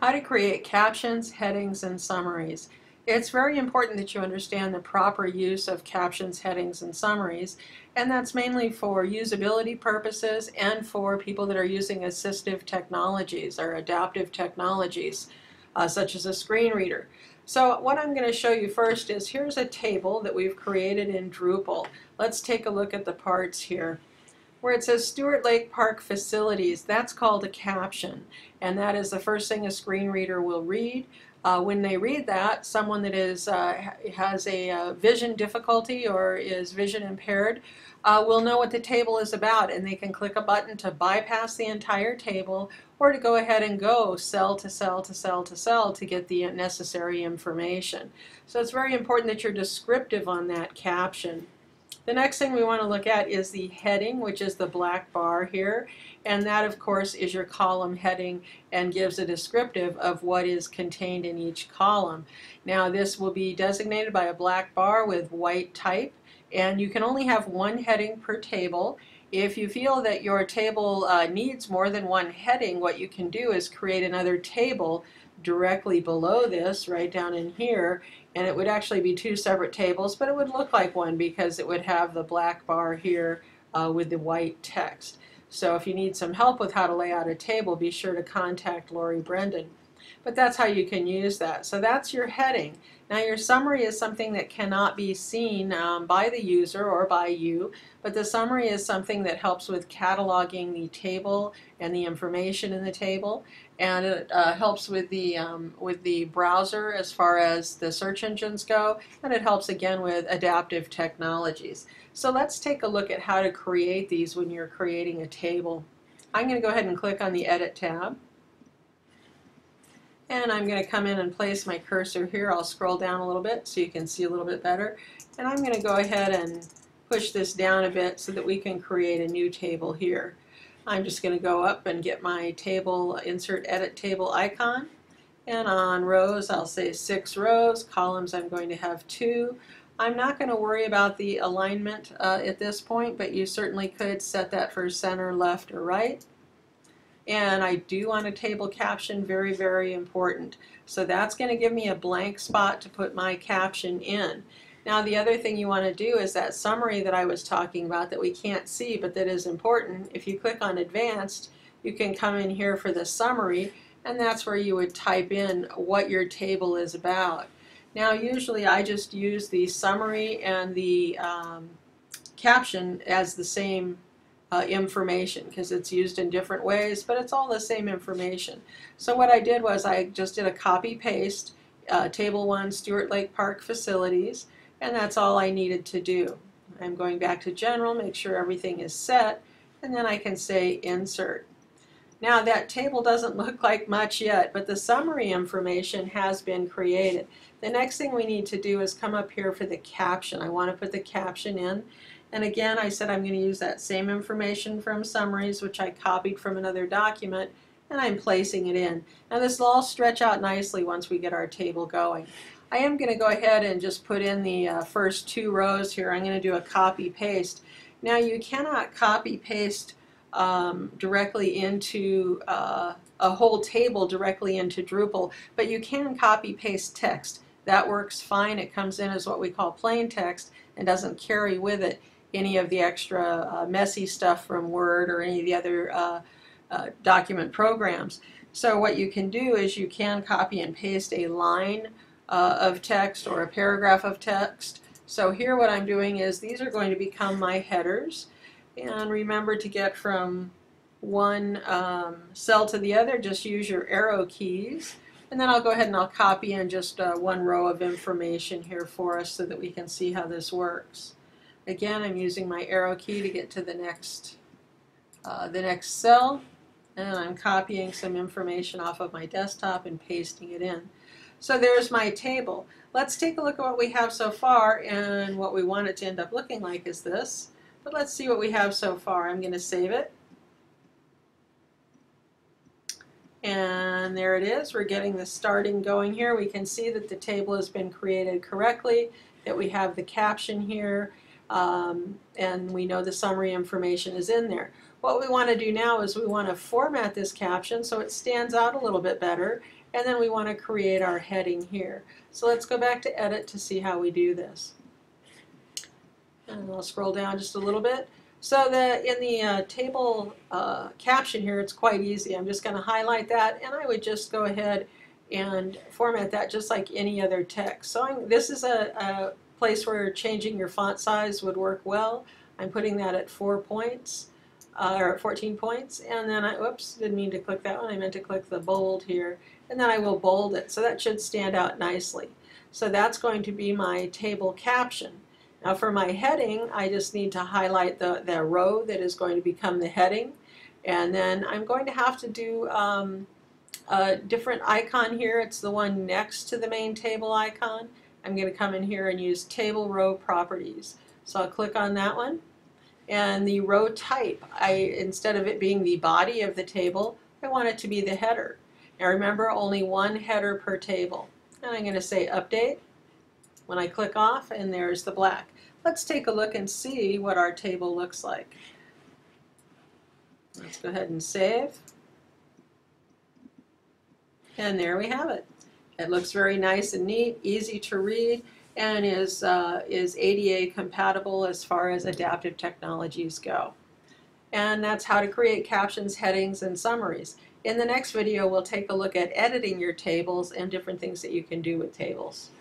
How to create captions, headings, and summaries. It's very important that you understand the proper use of captions, headings, and summaries, and that's mainly for usability purposes and for people that are using assistive technologies or adaptive technologies, such as a screen reader. So what I'm going to show you first is here's a table that we've created in Drupal. Let's take a look at the parts here. Where it says Stuart Lake Park Facilities, that's called a caption, and that is the first thing a screen reader will read. When they read that, someone that has a vision difficulty or is vision impaired will know what the table is about, and they can click a button to bypass the entire table or to go ahead and go cell to cell to cell to cell to get the necessary information. So it's very important that you're descriptive on that caption. The next thing we want to look at is the heading, which is the black bar here, and that of course is your column heading and gives a descriptive of what is contained in each column. Now this will be designated by a black bar with white type, and you can only have one heading per table. If you feel that your table needs more than one heading, what you can do is create another table directly below this, right down in here, and it would actually be two separate tables, but it would look like one because it would have the black bar here with the white text. So if you need some help with how to lay out a table, be sure to contact Lori Brendan. But that's how you can use that. So that's your heading. Now your summary is something that cannot be seen by the user or by you, but the summary is something that helps with cataloging the table and the information in the table, and it helps with the browser as far as the search engines go, and it helps again with adaptive technologies. So let's take a look at how to create these when you're creating a table. I'm going to go ahead and click on the Edit tab. And I'm going to come in and place my cursor here. I'll scroll down a little bit so you can see a little bit better. And I'm going to go ahead and push this down a bit so that we can create a new table here. I'm just going to go up and get my table, insert edit table icon. And on rows, I'll say 6 rows. Columns, I'm going to have 2. I'm not going to worry about the alignment at this point, but you certainly could set that for center, left, or right. And I do want a table caption, very, very important. So that's going to give me a blank spot to put my caption in. Now the other thing you want to do is that summary that I was talking about that we can't see but that is important. If you click on Advanced, you can come in here for the summary, and that's where you would type in what your table is about. Now usually I just use the summary and the caption as the same information because it's used in different ways, but it's all the same information. So what I did was I just did a copy paste, Table 1 Stuart Lake Park Facilities, and that's all I needed to do. I'm going back to General, make sure everything is set, and then I can say Insert. Now that table doesn't look like much yet, but the summary information has been created. The next thing we need to do is come up here for the caption. I want to put the caption in. And again, I said I'm going to use that same information from Summaries, which I copied from another document, and I'm placing it in. Now this will all stretch out nicely once we get our table going. I am going to go ahead and just put in the first 2 rows here. I'm going to do a copy paste. Now you cannot copy paste directly into a whole table directly into Drupal, but you can copy paste text. That works fine. It comes in as what we call plain text and doesn't carry with it any of the extra messy stuff from Word or any of the other document programs. So what you can do is you can copy and paste a line of text or a paragraph of text. So here what I'm doing is these are going to become my headers. And remember to get from one cell to the other, just use your arrow keys. And then I'll go ahead and I'll copy in just 1 row of information here for us so that we can see how this works. Again, I'm using my arrow key to get to the next cell, and I'm copying some information off of my desktop and pasting it in. So there's my table. Let's take a look at what we have so far, and what we want it to end up looking like is this. But let's see what we have so far. I'm going to save it. And there it is. We're getting the starting going here. We can see that the table has been created correctly, that we have the caption here, and we know the summary information is in there. What we want to do now is we want to format this caption so it stands out a little bit better, and then we want to create our heading here. So let's go back to edit to see how we do this. And I'll scroll down just a little bit. So in the table caption here, it's quite easy. I'm just going to highlight that, and I would just go ahead and format that just like any other text. So this is a place where changing your font size would work well. I'm putting that at 4 points. Or 14 points, and then whoops, didn't mean to click that one. I meant to click the bold here, and then I will bold it, so that should stand out nicely. So that's going to be my table caption. Now for my heading, I just need to highlight the row that is going to become the heading, and then I'm going to have to do a different icon here. It's the one next to the main table icon. I'm going to come in here and use table row properties. So I'll click on that one. And the row type, instead of it being the body of the table, I want it to be the header. Now remember, only one header per table. And I'm going to say update when I click off, and there's the black. Let's take a look and see what our table looks like. Let's go ahead and save. And there we have it. It looks very nice and neat, easy to read, and is ADA compatible as far as adaptive technologies go. And that's how to create captions, headings, and summaries. In the next video, we'll take a look at editing your tables and different things that you can do with tables.